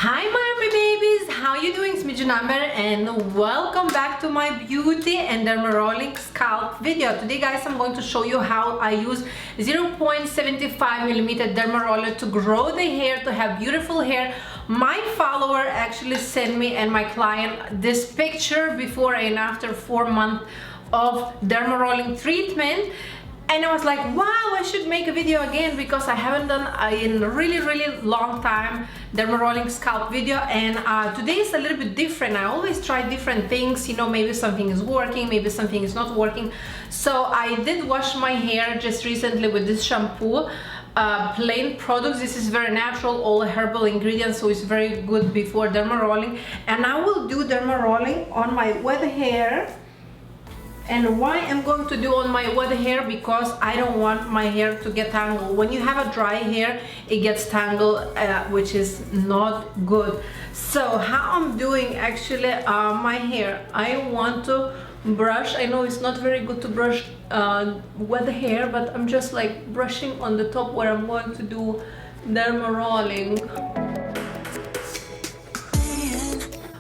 Hi my army babies, how you doing? It's me Janamber and welcome back to my beauty and dermarolling scalp video. Today guys, I'm going to show you how I use 0.75mm dermaroller to grow the hair, to have beautiful hair. My follower actually sent me and my client this picture before and after 4 months of dermarolling treatment. And I was like, wow, I should make a video again because I haven't done in a really long time dermarolling scalp video. And today is a little bit different. I always try different things, you know, maybe something is working, maybe something is not working. So I did wash my hair just recently with this shampoo, plain products. This is very natural, all herbal ingredients, so it's very good before dermarolling. And I will do dermarolling on my wet hair. And why I'm going to do on my wet hair, because I don't want my hair to get tangled. When you have a dry hair, it gets tangled, which is not good. So how I'm doing actually my hair, I want to brush. I know it's not very good to brush wet hair, but I'm just like brushing on the top where I'm going to do dermarolling.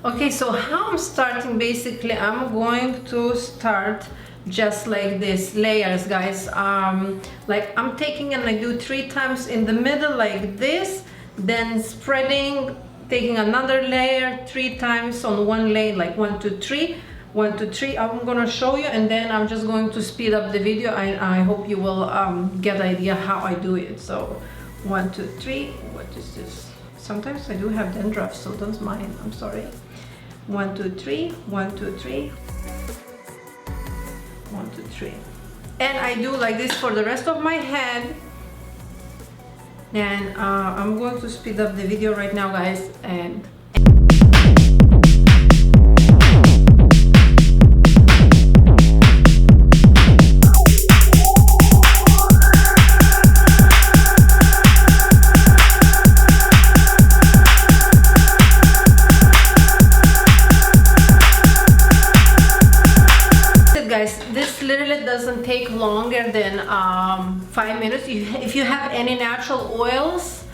Okay, so how I'm starting, basically I'm going to start just like this, layers guys. Like I'm taking and I do 3 times in the middle like this, then spreading, taking another layer 3 times on one layer, like 1 2 3 1 2 3. I'm gonna show you, and then I'm just going to speed up the video. I hope you will get the idea how I do it. So 1 2 3. What is this? Sometimes I do have dandruff, so don't mind, I'm sorry. 1 2 3 1 2 3 1 2 3, and I do like this for the rest of my head. And I'm going to speed up the video right now guys. And this literally doesn't take longer than 5 minutes. If you have any natural oils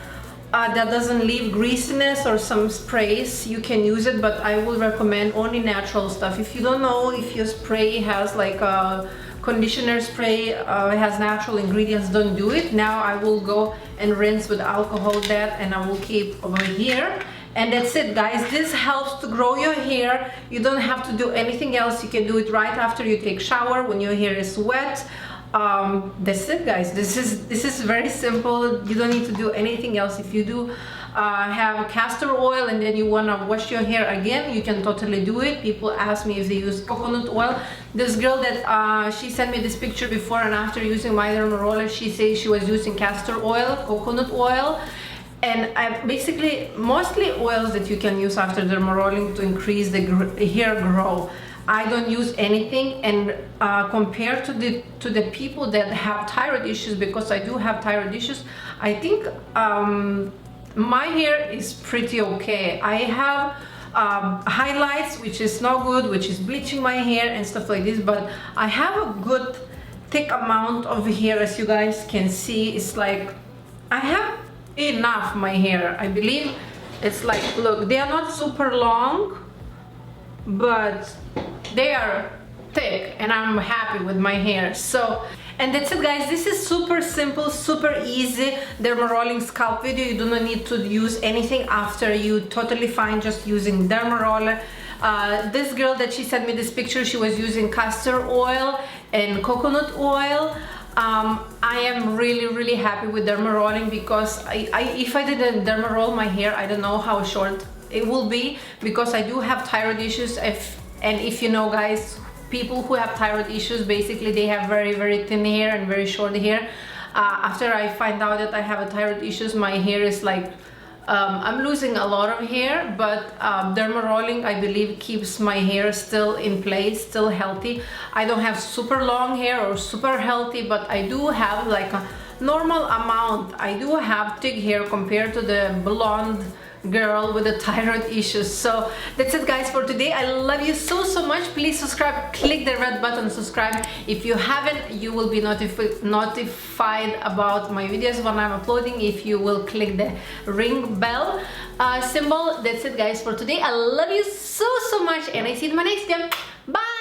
that doesn't leave greasiness or some sprays, you can use it, but I will recommend only natural stuff. If you don't know if your spray has like a conditioner spray, it has natural ingredients, don't do it. Now I will go and rinse with alcohol that, and I will keep over here. And that's it guys. This helps to grow your hair. You don't have to do anything else. You can do it right after you take shower when your hair is wet. That's it guys. This is very simple. You don't need to do anything else. If you do have castor oil and then you want to wash your hair again, you can totally do it. People ask me if they use coconut oil. This girl that she sent me this picture before and after using my dermaroller, she says she was using castor oil, coconut oil. And I basically mostly oils that you can use after dermarolling to increase the hair grow. I don't use anything, and compared to the people that have thyroid issues, because I do have thyroid issues, I think my hair is pretty okay. I have highlights, which is not good, which is bleaching my hair and stuff like this, but I have a good thick amount of hair. As you guys can see, it's like I have enough my hair. I believe it's like, look, they are not super long, but they are thick, and I'm happy with my hair. So, and that's it guys. This is super simple, super easy dermarolling scalp video. You do not need to use anything after. You totally fine just using dermaroller. This girl that she sent me this picture, she was using castor oil and coconut oil. I am really happy with dermarolling, because if I didn't dermaroll my hair, I don't know how short it will be, because I do have thyroid issues. If you know guys, people who have thyroid issues, basically they have very thin hair and very short hair. After I find out that I have a thyroid issues, my hair is like I'm losing a lot of hair, but dermarolling, I believe, keeps my hair still in place, still healthy. I don't have super long hair or super healthy, but I do have like a normal amount. I do have thick hair compared to the blonde girl with the thyroid issues. So that's it guys for today. I love you so much. Please subscribe, click the red button, subscribe. If you haven't, you will be notified about my videos when I'm uploading if you will click the ring bell symbol. That's it guys for today. I love you so much, and I see you in my next video. Bye.